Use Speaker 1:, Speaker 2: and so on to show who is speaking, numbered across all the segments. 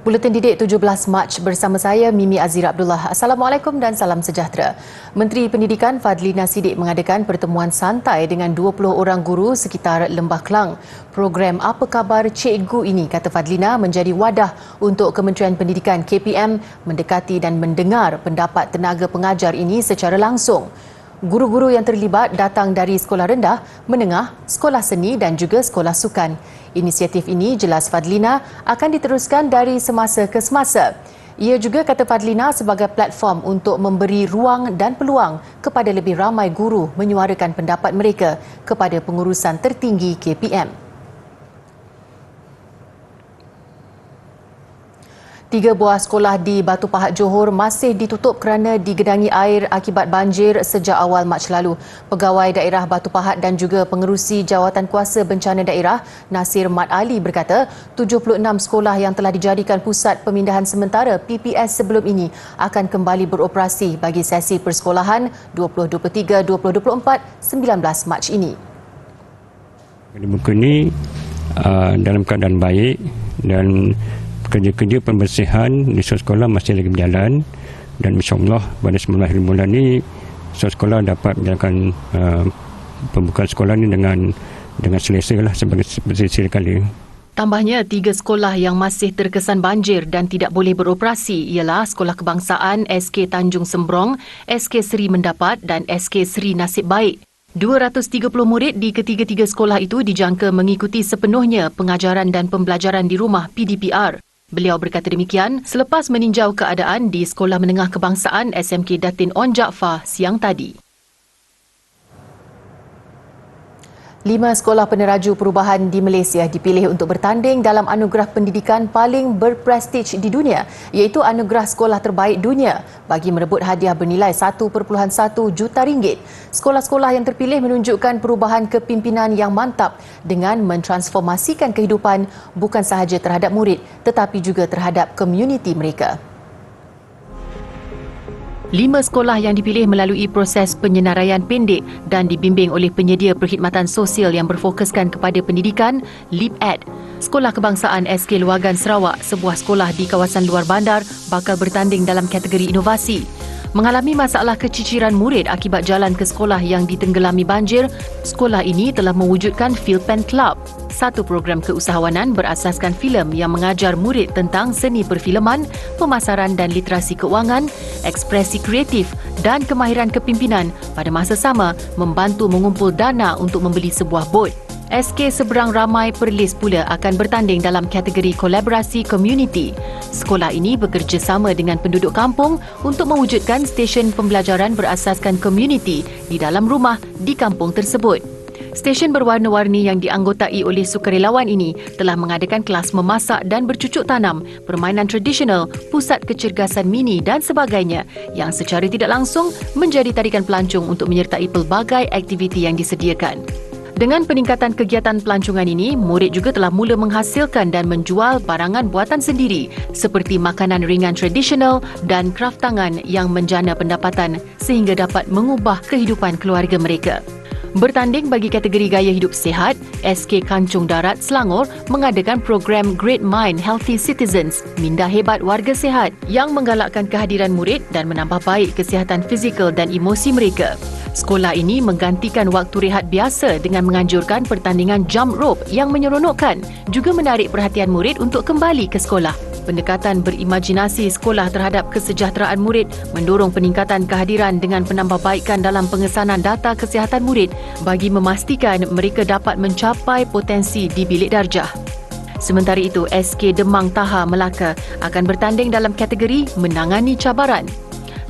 Speaker 1: Buletin Didik 17 Mac bersama saya Mimi Azira Abdullah. Assalamualaikum dan salam sejahtera. Menteri Pendidikan Fadlina Siddiq mengadakan pertemuan santai dengan 20 orang guru sekitar Lembah Kelang. Program Apa Khabar Cikgu ini, kata Fadlina, menjadi wadah untuk Kementerian Pendidikan KPM mendekati dan mendengar pendapat tenaga pengajar ini secara langsung. Guru-guru yang terlibat datang dari sekolah rendah, menengah, sekolah seni dan juga sekolah sukan. Inisiatif ini, jelas Fadlina, akan diteruskan dari semasa ke semasa. Ia juga, kata Fadlina, sebagai platform untuk memberi ruang dan peluang kepada lebih ramai guru menyuarakan pendapat mereka kepada pengurusan tertinggi KPM. 3 buah sekolah di Batu Pahat, Johor masih ditutup kerana digenangi air akibat banjir sejak awal Mac lalu. Pegawai Daerah Batu Pahat dan juga Pengerusi Jawatan Kuasa Bencana Daerah Nasir Mat Ali berkata 76 sekolah yang telah dijadikan pusat pemindahan sementara PPS sebelum ini akan kembali beroperasi bagi sesi persekolahan 2023-2024 19 Mac ini.
Speaker 2: Buku ini dalam keadaan baik dan kerja-kerja pembersihan di sekolah masih lagi berjalan dan insyaAllah pada 19 bulan ini sekolah dapat menjalankan pembukaan sekolah ini dengan selesa lah seperti sedia kala.
Speaker 1: Tambahnya, 3 sekolah yang masih terkesan banjir dan tidak boleh beroperasi ialah Sekolah Kebangsaan SK Tanjung Sembrong, SK Seri Mendapat dan SK Seri Nasib Baik. 230 murid di ketiga-tiga sekolah itu dijangka mengikuti sepenuhnya pengajaran dan pembelajaran di rumah PDPR. Beliau berkata demikian selepas meninjau keadaan di Sekolah Menengah Kebangsaan SMK Datin On Jaafar siang tadi. 5 sekolah peneraju perubahan di Malaysia dipilih untuk bertanding dalam anugerah pendidikan paling berprestij di dunia, iaitu Anugerah Sekolah Terbaik Dunia bagi merebut hadiah bernilai 1.1 juta ringgit. Sekolah-sekolah yang terpilih menunjukkan perubahan kepimpinan yang mantap dengan mentransformasikan kehidupan bukan sahaja terhadap murid tetapi juga terhadap komuniti mereka. 5 sekolah yang dipilih melalui proses penyenaraian pendek dan dibimbing oleh penyedia perkhidmatan sosial yang berfokuskan kepada pendidikan, LeapEd. Sekolah Kebangsaan SK Luagan Sarawak, sebuah sekolah di kawasan luar bandar, bakal bertanding dalam kategori inovasi. Mengalami masalah keciciran murid akibat jalan ke sekolah yang ditenggelami banjir, sekolah ini telah mewujudkan Filpen Club, satu program keusahawanan berasaskan filem yang mengajar murid tentang seni perfilman, pemasaran dan literasi keuangan, ekspresi kreatif dan kemahiran kepimpinan, pada masa sama membantu mengumpul dana untuk membeli sebuah bot. SK Seberang Ramai Perlis pula akan bertanding dalam kategori kolaborasi komuniti. Sekolah ini bekerjasama dengan penduduk kampung untuk mewujudkan stesen pembelajaran berasaskan komuniti di dalam rumah di kampung tersebut. Stesen berwarna-warni yang dianggotai oleh sukarelawan ini telah mengadakan kelas memasak dan bercucuk tanam, permainan tradisional, pusat kecergasan mini dan sebagainya yang secara tidak langsung menjadi tarikan pelancong untuk menyertai pelbagai aktiviti yang disediakan. Dengan peningkatan kegiatan pelancongan ini, murid juga telah mula menghasilkan dan menjual barangan buatan sendiri seperti makanan ringan tradisional dan kraf tangan yang menjana pendapatan sehingga dapat mengubah kehidupan keluarga mereka. Bertanding bagi kategori gaya hidup sihat, SK Kancung Darat Selangor mengadakan program Great Mind Healthy Citizens, minda hebat warga sihat yang menggalakkan kehadiran murid dan menambah baik kesihatan fizikal dan emosi mereka. Sekolah ini menggantikan waktu rehat biasa dengan menganjurkan pertandingan jump rope yang menyeronokkan, juga menarik perhatian murid untuk kembali ke sekolah. Pendekatan berimajinasi sekolah terhadap kesejahteraan murid mendorong peningkatan kehadiran dengan penambahbaikan dalam pengesanan data kesihatan murid bagi memastikan mereka dapat mencapai potensi di bilik darjah. Sementara itu, SK Demang Taha Melaka akan bertanding dalam kategori menangani cabaran.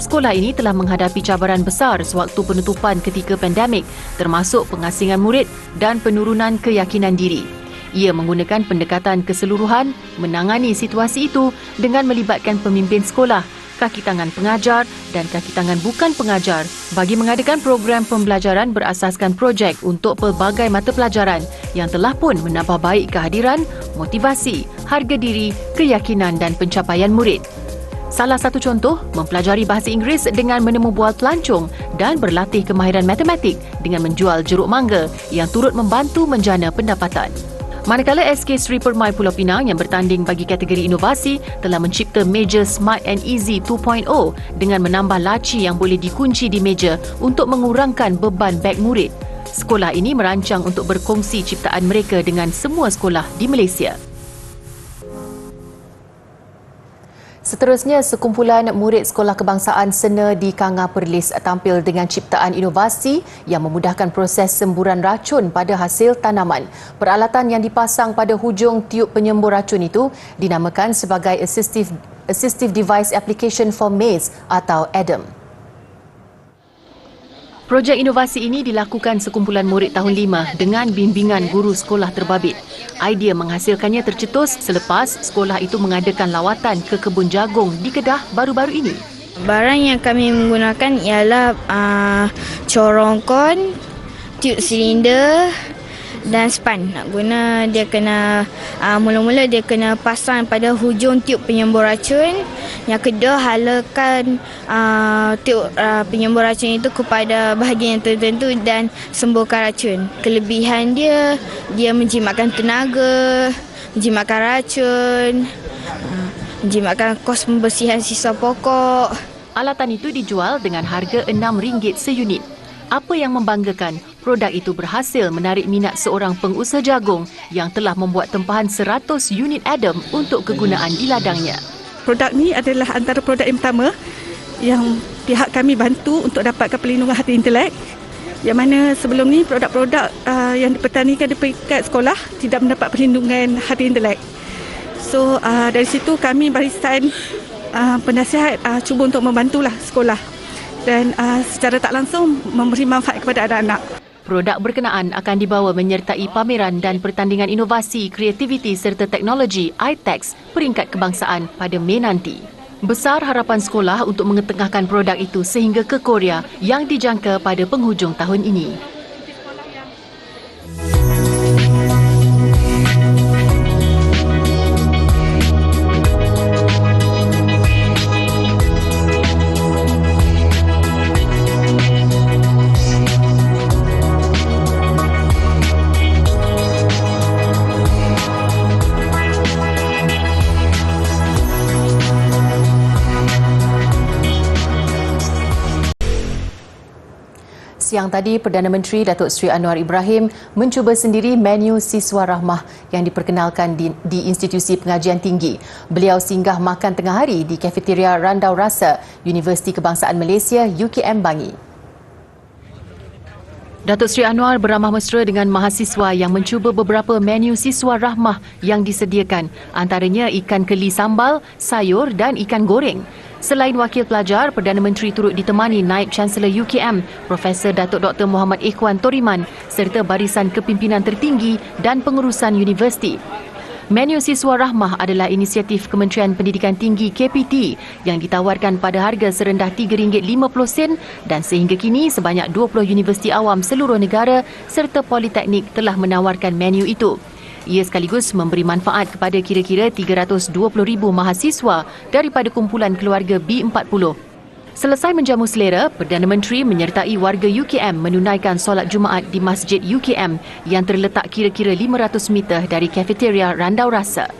Speaker 1: Sekolah ini telah menghadapi cabaran besar sewaktu penutupan ketika pandemik, termasuk pengasingan murid dan penurunan keyakinan diri. Ia menggunakan pendekatan keseluruhan menangani situasi itu dengan melibatkan pemimpin sekolah, kaki tangan pengajar dan kaki tangan bukan pengajar bagi mengadakan program pembelajaran berasaskan projek untuk pelbagai mata pelajaran yang telah pun menambah baik kehadiran, motivasi, harga diri, keyakinan dan pencapaian murid. Salah satu contoh, mempelajari bahasa Inggeris dengan menemu bual pelancong dan berlatih kemahiran matematik dengan menjual jeruk mangga yang turut membantu menjana pendapatan. Manakala SK Sri Permai Pulau Pinang yang bertanding bagi kategori inovasi telah mencipta meja Smart and Easy 2.0 dengan menambah laci yang boleh dikunci di meja untuk mengurangkan beban beg murid. Sekolah ini merancang untuk berkongsi ciptaan mereka dengan semua sekolah di Malaysia. Seterusnya, sekumpulan murid Sekolah Kebangsaan Sena di Kanga Perlis tampil dengan ciptaan inovasi yang memudahkan proses semburan racun pada hasil tanaman. Peralatan yang dipasang pada hujung tiub penyembur racun itu dinamakan sebagai Assistive Device Application for Maize atau ADAM. Projek inovasi ini dilakukan sekumpulan murid tahun 5 dengan bimbingan guru sekolah terbabit. Idea menghasilkannya tercetus selepas sekolah itu mengadakan lawatan ke kebun jagung di Kedah baru-baru ini.
Speaker 3: Barang yang kami menggunakan ialah corong kon, tiub silinder dan span. Nak guna dia kena mula-mula dia kena pasang pada hujung tiub penyembur racun. Yang kedua, halakan tiub penyembur racun itu kepada bahagian yang tertentu dan semburkan racun. Kelebihan dia menjimatkan tenaga, menjimatkan racun, menjimatkan kos pembersihan sisa pokok.
Speaker 1: Alatan itu dijual dengan harga RM6 seunit. Apa yang membanggakan, produk itu berhasil menarik minat seorang pengusaha jagung yang telah membuat tempahan 100 unit ADAM untuk kegunaan di ladangnya.
Speaker 4: Produk ni adalah antara produk yang pertama yang pihak kami bantu untuk dapatkan perlindungan hati intelek, yang mana sebelum ni produk-produk yang dipertanikan di peringkat sekolah tidak mendapat perlindungan hati intelek. So dari situ kami barisan penasihat cuba untuk membantulah sekolah dan secara tak langsung memberi manfaat kepada anak-anak.
Speaker 1: Produk berkenaan akan dibawa menyertai pameran dan pertandingan inovasi, kreativiti serta teknologi ITEX peringkat kebangsaan pada Mei nanti. Besar harapan sekolah untuk mengetengahkan produk itu sehingga ke Korea yang dijangka pada penghujung tahun ini. Siang tadi, Perdana Menteri Datuk Seri Anwar Ibrahim mencuba sendiri menu Siswa Rahmah yang diperkenalkan di Institusi Pengajian Tinggi. Beliau singgah makan tengah hari di kafeteria Randau Rasa, Universiti Kebangsaan Malaysia, UKM Bangi. Datuk Seri Anwar beramah mesra dengan mahasiswa yang mencuba beberapa menu Siswa Rahmah yang disediakan, antaranya ikan keli sambal, sayur dan ikan goreng. Selain wakil pelajar, Perdana Menteri turut ditemani Naib Chancellor UKM, Profesor Datuk Dr. Muhammad Ikhwan Toriman serta barisan kepimpinan tertinggi dan pengurusan universiti. Menu Siswa Rahmah adalah inisiatif Kementerian Pendidikan Tinggi KPT yang ditawarkan pada harga serendah RM3.50 dan sehingga kini sebanyak 20 universiti awam seluruh negara serta politeknik telah menawarkan menu itu. Ia sekaligus memberi manfaat kepada kira-kira 320,000 mahasiswa daripada kumpulan keluarga B40. Selesai menjamu selera, Perdana Menteri menyertai warga UKM menunaikan solat Jumaat di Masjid UKM yang terletak kira-kira 500 meter dari kafeteria Randau Rasa.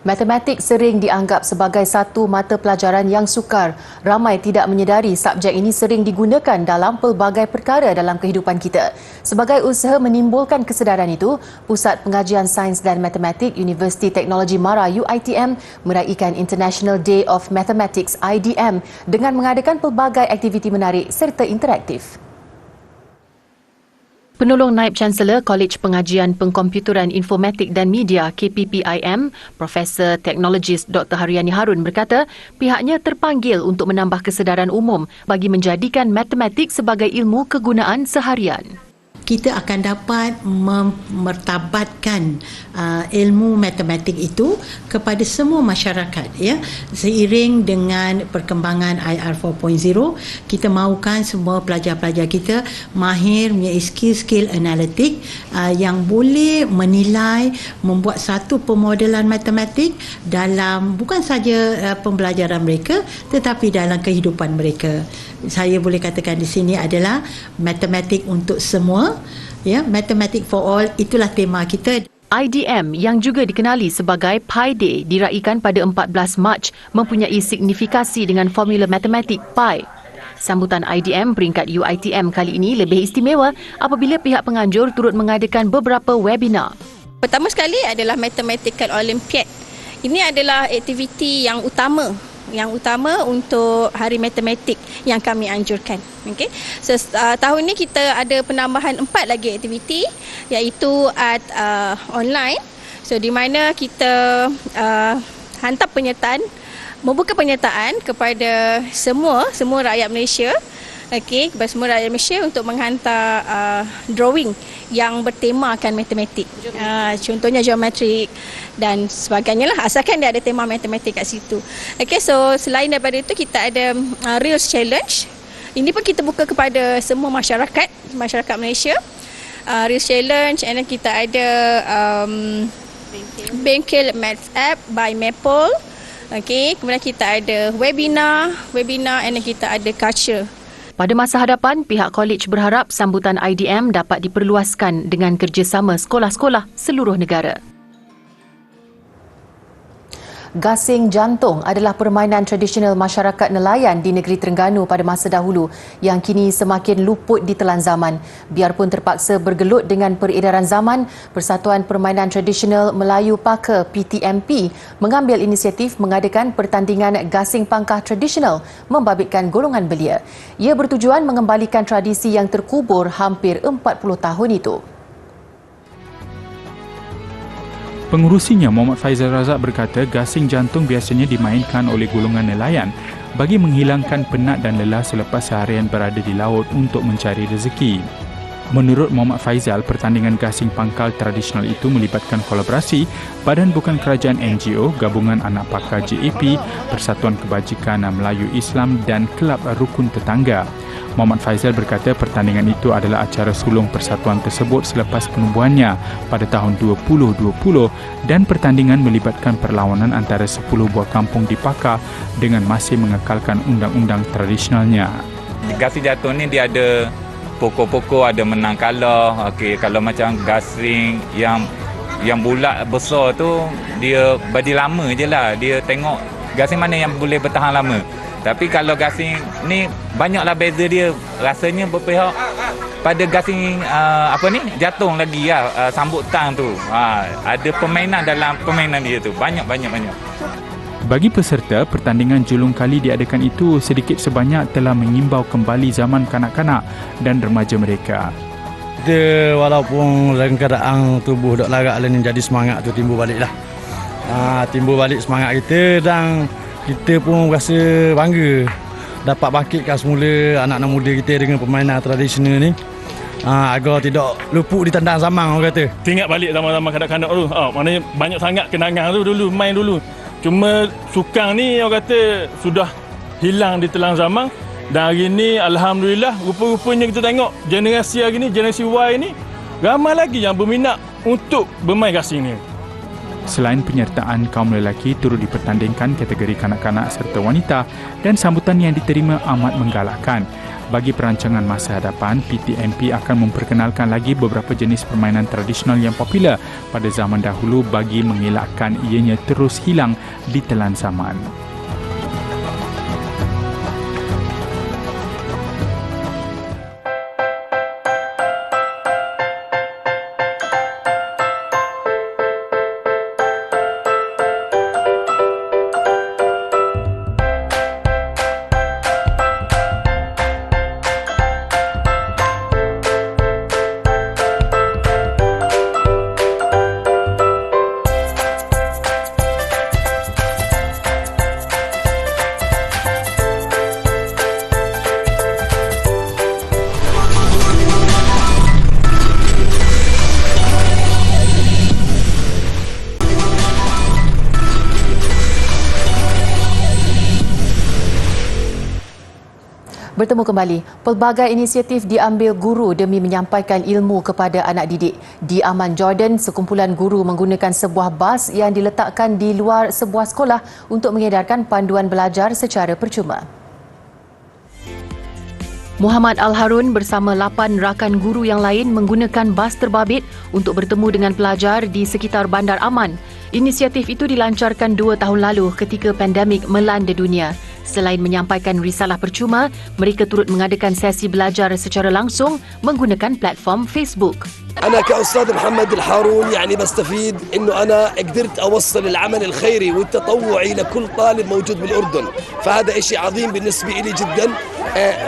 Speaker 1: Matematik sering dianggap sebagai satu mata pelajaran yang sukar. Ramai tidak menyedari subjek ini sering digunakan dalam pelbagai perkara dalam kehidupan kita. Sebagai usaha menimbulkan kesedaran itu, Pusat Pengajian Sains dan Matematik Universiti Teknologi MARA UiTM meraihkan International Day of Mathematics IDM dengan mengadakan pelbagai aktiviti menarik serta interaktif. Penolong Naib Chancellor Kolej Pengajian Pengkomputeran Informatik dan Media KPPIM, Profesor Teknologis Dr. Haryani Harun berkata pihaknya terpanggil untuk menambah kesedaran umum bagi menjadikan matematik sebagai ilmu kegunaan seharian.
Speaker 5: Kita akan dapat memertabatkan ilmu matematik itu kepada semua masyarakat, ya. Seiring dengan perkembangan IR 4.0, kita mahukan semua pelajar-pelajar kita mahir mempunyai skill-skill analitik yang boleh menilai, membuat satu pemodelan matematik dalam bukan saja pembelajaran mereka tetapi dalam kehidupan mereka. Saya boleh katakan di sini adalah matematik untuk semua. Ya, Mathematics for All itulah tema kita.
Speaker 1: IDM yang juga dikenali sebagai Pi Day diraikan pada 14 Mac mempunyai signifikasi dengan formula matematik pi. Sambutan IDM peringkat UiTM kali ini lebih istimewa apabila pihak penganjur turut mengadakan beberapa webinar.
Speaker 6: Pertama sekali adalah Mathematical Olympiad. Ini adalah aktiviti yang utama untuk Hari Matematik yang kami anjurkan. Okey. So, tahun ni kita ada penambahan 4 lagi aktiviti iaitu art online. So di mana kita hantar membuka penyertaan kepada semua rakyat Malaysia. Okey, kepada semua rakyat Malaysia untuk menghantar drawing yang bertemakan matematik. Contohnya geometrik dan sebagainya lah, asalkan dia ada tema matematik kat situ. Okey, so selain daripada itu kita ada Reels Challenge. Ini pun kita buka kepada semua masyarakat Malaysia. Reels Challenge, and then kita ada Bengkel Maths App by Maple. Okey, kemudian kita ada webinar, and then kita ada culture.
Speaker 1: Pada masa hadapan, pihak kolej berharap sambutan IDM dapat diperluaskan dengan kerjasama sekolah-sekolah seluruh negara. Gasing jantung adalah permainan tradisional masyarakat nelayan di negeri Terengganu pada masa dahulu yang kini semakin luput ditelan zaman. Biarpun terpaksa bergelut dengan peredaran zaman, Persatuan Permainan Tradisional Melayu Paka PTMP mengambil inisiatif mengadakan pertandingan gasing pangkah tradisional membabitkan golongan belia. Ia bertujuan mengembalikan tradisi yang terkubur hampir 40 tahun itu.
Speaker 7: Pengurusinya Muhammad Faizal Razak berkata gasing jantung biasanya dimainkan oleh golongan nelayan bagi menghilangkan penat dan lelah selepas seharian berada di laut untuk mencari rezeki. Menurut Muhammad Faizal, pertandingan gasing pangkal tradisional itu melibatkan kolaborasi Badan Bukan Kerajaan NGO, Gabungan Anak Pakar JAP, Persatuan Kebajikan Melayu Islam dan Kelab Rukun Tetangga. Muhammad Faizal berkata pertandingan itu adalah acara sulung persatuan tersebut selepas penubuhannya pada tahun 2020 dan pertandingan melibatkan perlawanan antara 10 buah kampung di Paka dengan masih mengekalkan undang-undang tradisionalnya.
Speaker 8: Gasing jantung ni dia ada pokok-pokok, ada menang kalah. Okey, kalau macam gasing yang bulat besar tu dia bagi lama je lah. Dia tengok gasing mana yang boleh bertahan lama. Tapi kalau gasing ni banyaklah beza dia, rasanya berpihak pada gasing jantung lagi lah, sambut tang tu. Ada permainan dalam permainan dia tu, banyak.
Speaker 7: Bagi peserta, pertandingan julung kali diadakan itu sedikit sebanyak telah mengimbau kembali zaman kanak-kanak dan remaja mereka.
Speaker 9: Kita walaupun dalam keadaan tubuh dok larat lain jadi semangat tu timbul balik lah. Timbul balik semangat kita dan kita pun rasa bangga dapat bangkitkan semula anak-anak muda kita dengan permainan tradisional ni. Agar tidak luput ditendang zaman orang kata.
Speaker 10: Ingat balik zaman-zaman kanak-kanak dulu. Maknanya banyak sangat kenangan tu dulu, main dulu. Cuma sukang ni orang kata sudah hilang di telang zaman. Dan hari ni alhamdulillah rupa-rupanya kita tengok generasi hari ni, generasi Y ni ramai lagi yang berminat untuk bermain gasing ni.
Speaker 7: Selain penyertaan kaum lelaki turut dipertandingkan kategori kanak-kanak serta wanita dan sambutan yang diterima amat menggalakkan. Bagi perancangan masa hadapan, PTMP akan memperkenalkan lagi beberapa jenis permainan tradisional yang popular pada zaman dahulu bagi mengelakkan ianya terus hilang di telan zaman.
Speaker 1: Bertemu kembali, pelbagai inisiatif diambil guru demi menyampaikan ilmu kepada anak didik. Di Amman, Jordan, sekumpulan guru menggunakan sebuah bas yang diletakkan di luar sebuah sekolah untuk mengedarkan panduan belajar secara percuma. Muhammad Al-Harun bersama 8 rakan guru yang lain menggunakan bas terbabit untuk bertemu dengan pelajar di sekitar Bandar Aman. Inisiatif itu dilancarkan 2 tahun lalu ketika pandemik melanda dunia. Selain menyampaikan risalah percuma, mereka turut mengadakan sesi belajar secara langsung menggunakan platform Facebook.
Speaker 11: أنا كأستاذ محمد الحارون يعني بستفيد إنه أنا قدرت أوصل العمل الخيري والتطوعي لكل طالب موجود بالأردن، فهذا إشي عظيم بالنسبة لي جدا.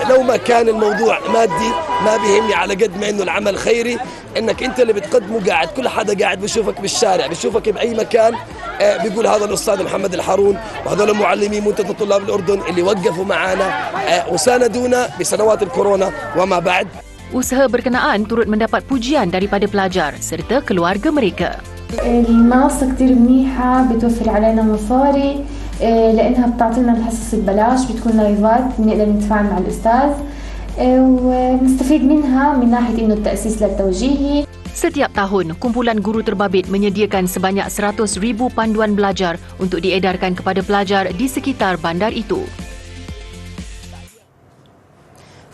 Speaker 11: لو ما كان الموضوع مادي ما بيهمني، على قد ما إنه العمل خيري، إنك أنت اللي بتقدمه قاعد كل حدا قاعد بشوفك بالشارع، بشوفك بأي مكان بيقول هذا الأستاذ محمد الحارون، وهذول معلمين منتدى طلاب الأردن اللي وقفوا معنا وساندونا بسنوات الكورونا وما بعد.
Speaker 1: Usaha berkenaan turut mendapat pujian daripada pelajar serta keluarga mereka.
Speaker 12: المنصة كتير منيحة، بتوفر علينا مصاري لأنها بتعطينا الحصص ببلاش، بتكون لايفات بنقدر نتفاعل مع الأستاذ ونستفيد منها من ناحية إنه التأسيس للتوجيهي.
Speaker 1: Setiap tahun, kumpulan guru terbabit menyediakan sebanyak 100,000 panduan belajar untuk diedarkan kepada pelajar di sekitar bandar itu.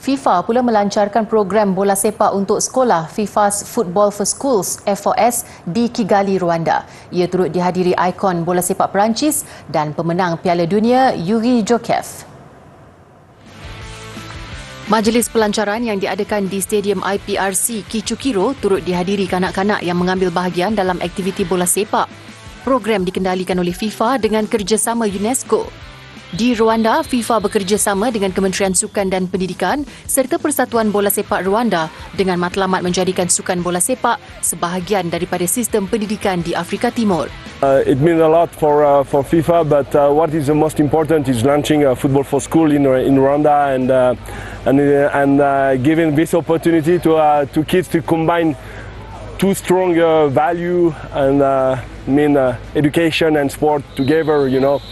Speaker 1: FIFA pula melancarkan program bola sepak untuk sekolah FIFA's Football for Schools F4S di Kigali, Rwanda. Ia turut dihadiri ikon bola sepak Perancis dan pemenang Piala Dunia Yuri Jokev. Majlis pelancaran yang diadakan di Stadium IPRC Kichukiro turut dihadiri kanak-kanak yang mengambil bahagian dalam aktiviti bola sepak. Program dikendalikan oleh FIFA dengan kerjasama UNESCO. Di Rwanda, FIFA bekerjasama dengan Kementerian Sukan dan Pendidikan serta Persatuan Bola Sepak Rwanda dengan matlamat menjadikan sukan bola sepak sebahagian daripada sistem pendidikan di Afrika Timur.
Speaker 13: It means a lot for FIFA, but what is the most important is launching football for school in Rwanda and giving this opportunity to kids to combine two strong value and education and sport together. You know,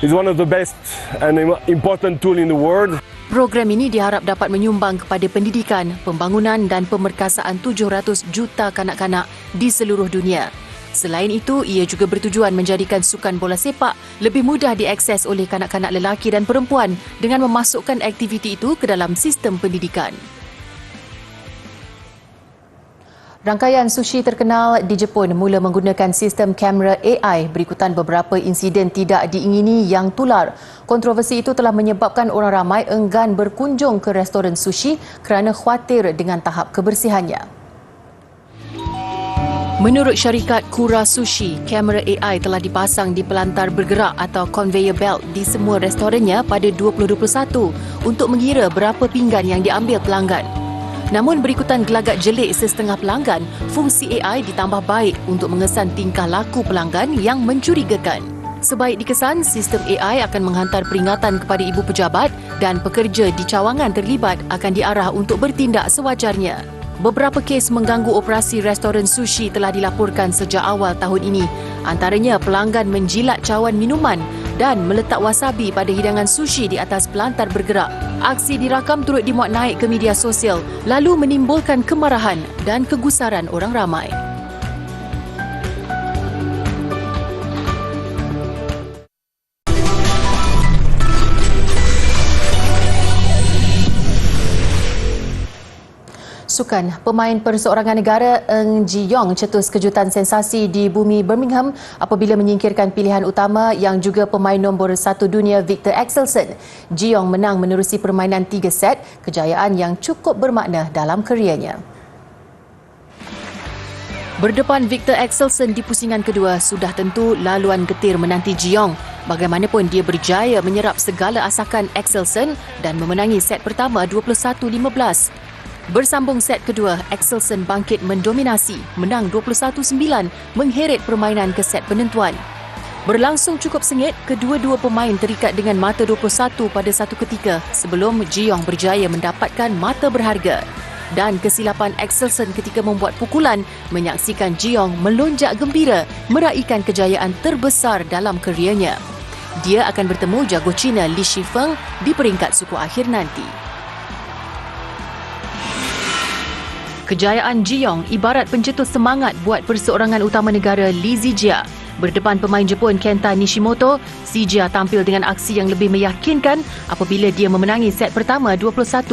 Speaker 13: is one of the best and important tool in the world.
Speaker 1: Program ini diharap dapat menyumbang kepada pendidikan, pembangunan dan pemerkasaan 700 juta kanak-kanak di seluruh dunia. Selain itu, ia juga bertujuan menjadikan sukan bola sepak lebih mudah diakses oleh kanak-kanak lelaki dan perempuan dengan memasukkan aktiviti itu ke dalam sistem pendidikan. Rangkaian sushi terkenal di Jepun mula menggunakan sistem kamera AI berikutan beberapa insiden tidak diingini yang tular. Kontroversi itu telah menyebabkan orang ramai enggan berkunjung ke restoran sushi kerana khawatir dengan tahap kebersihannya. Menurut syarikat Kura Sushi, kamera AI telah dipasang di pelantar bergerak atau conveyor belt di semua restorannya pada 2021 untuk mengira berapa pinggan yang diambil pelanggan. Namun berikutan gelagat jelik sesetengah pelanggan, fungsi AI ditambah baik untuk mengesan tingkah laku pelanggan yang mencurigakan. Sebaik dikesan, sistem AI akan menghantar peringatan kepada ibu pejabat dan pekerja di cawangan terlibat akan diarah untuk bertindak sewajarnya. Beberapa kes mengganggu operasi restoran sushi telah dilaporkan sejak awal tahun ini. Antaranya pelanggan menjilat cawan minuman dan meletak wasabi pada hidangan sushi di atas pelantar bergerak. Aksi dirakam turut dimuat naik ke media sosial lalu menimbulkan kemarahan dan kegusaran orang ramai. Sukan, pemain perseorangan negara Eng Ji Yong cetus kejutan sensasi di bumi Birmingham apabila menyingkirkan pilihan utama yang juga pemain nombor 1 dunia Victor Axelsen. Ji Yong menang menerusi permainan 3 set, kejayaan yang cukup bermakna dalam kariernya. Berdepan Victor Axelsen di pusingan kedua, sudah tentu laluan getir menanti Ji Yong. Bagaimanapun dia berjaya menyerap segala asakan Axelsen dan memenangi set pertama 21-15. Bersambung set kedua, Axelsen bangkit mendominasi, menang 21-9, mengheret permainan ke set penentuan. Berlangsung cukup sengit, kedua-dua pemain terikat dengan mata 21 pada satu ketika sebelum Ji Yong berjaya mendapatkan mata berharga. Dan kesilapan Axelsen ketika membuat pukulan menyaksikan Ji Yong melonjak gembira meraihkan kejayaan terbesar dalam kariernya. Dia akan bertemu jago Cina Li Shifeng di peringkat suku akhir nanti. Kejayaan Ji Yong ibarat pencetus semangat buat perseorangan utama negara Li Zijia. Berdepan pemain Jepun Kenta Nishimoto, Zijia tampil dengan aksi yang lebih meyakinkan apabila dia memenangi set pertama 21-15.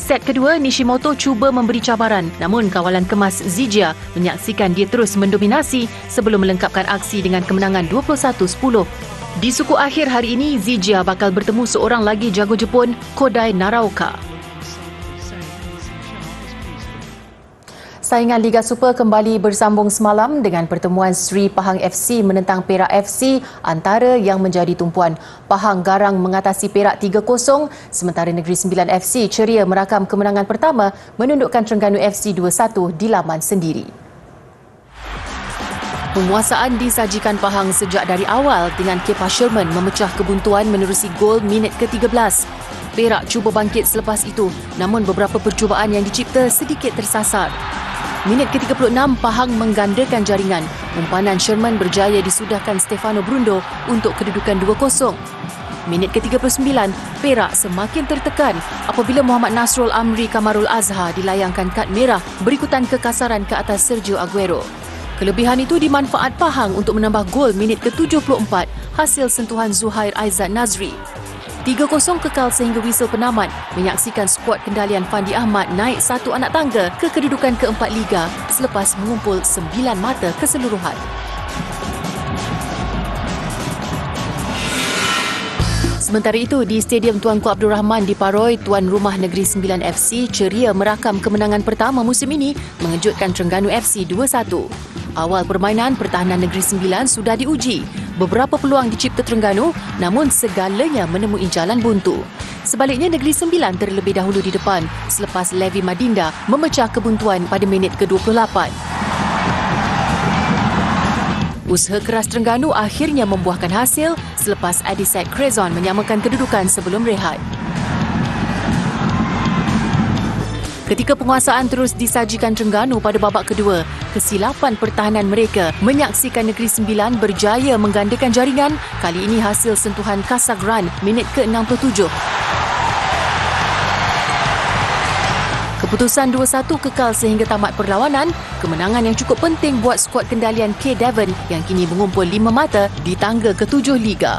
Speaker 1: Set kedua, Nishimoto cuba memberi cabaran, namun kawalan kemas Zijia menyaksikan dia terus mendominasi sebelum melengkapkan aksi dengan kemenangan 21-10. Di suku akhir hari ini, Zijia bakal bertemu seorang lagi jago Jepun, Kodai Naraoka. Saingan Liga Super kembali bersambung semalam dengan pertemuan Sri Pahang FC menentang Perak FC, antara yang menjadi tumpuan. Pahang garang mengatasi Perak 3-0, sementara Negeri Sembilan FC ceria merakam kemenangan pertama menundukkan Terengganu FC 2-1 di laman sendiri. Penguasaan disajikan Pahang sejak dari awal dengan Kepa Sherman memecah kebuntuan menerusi gol minit ke-13. Perak cuba bangkit selepas itu, namun beberapa percubaan yang dicipta sedikit tersasar. Minit ke-36, Pahang menggandakan jaringan. Umpanan Sherman berjaya disudahkan Stefano Brundo untuk kedudukan 2-0. Minit ke-39, Perak semakin tertekan apabila Muhammad Nasrul Amri Kamarul Azhar dilayangkan kad merah berikutan kekasaran ke atas Sergio Aguero. Kelebihan itu dimanfaat Pahang untuk menambah gol minit ke-74 hasil sentuhan Zuhair Aizat Nazri. 3-0 kekal sehingga whistle penamat menyaksikan skuad kendalian Fandi Ahmad naik satu anak tangga ke kedudukan keempat Liga selepas mengumpul 9 mata keseluruhan. Sementara itu, di Stadium Tuanku Abdul Rahman di Paroi, tuan rumah Negeri Sembilan FC ceria merakam kemenangan pertama musim ini mengejutkan Terengganu FC 2-1. Awal permainan, pertahanan Negeri Sembilan sudah diuji. Beberapa peluang dicipta Terengganu, namun segalanya menemui jalan buntu. Sebaliknya, Negeri Sembilan terlebih dahulu di depan selepas Levi Madinda memecah kebuntuan pada minit ke-28. Usaha keras Terengganu akhirnya membuahkan hasil selepas Adisat Crezon menyamakan kedudukan sebelum rehat. Ketika penguasaan terus disajikan Terengganu pada babak kedua, kesilapan pertahanan mereka menyaksikan Negeri Sembilan berjaya menggandakan jaringan, kali ini hasil sentuhan Kasagran minit ke-67. Keputusan 2-1 kekal sehingga tamat perlawanan, kemenangan yang cukup penting buat skuad kendalian K. Devon yang kini mengumpul 5 mata di tangga ke-7 Liga.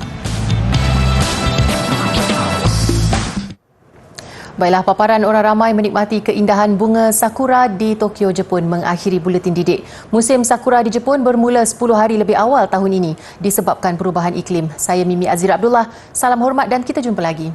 Speaker 1: Baiklah, paparan orang ramai menikmati keindahan bunga sakura di Tokyo, Jepun mengakhiri buletin didik. Musim sakura di Jepun bermula 10 hari lebih awal tahun ini disebabkan perubahan iklim. Saya Mimi Azira Abdullah, salam hormat dan kita jumpa lagi.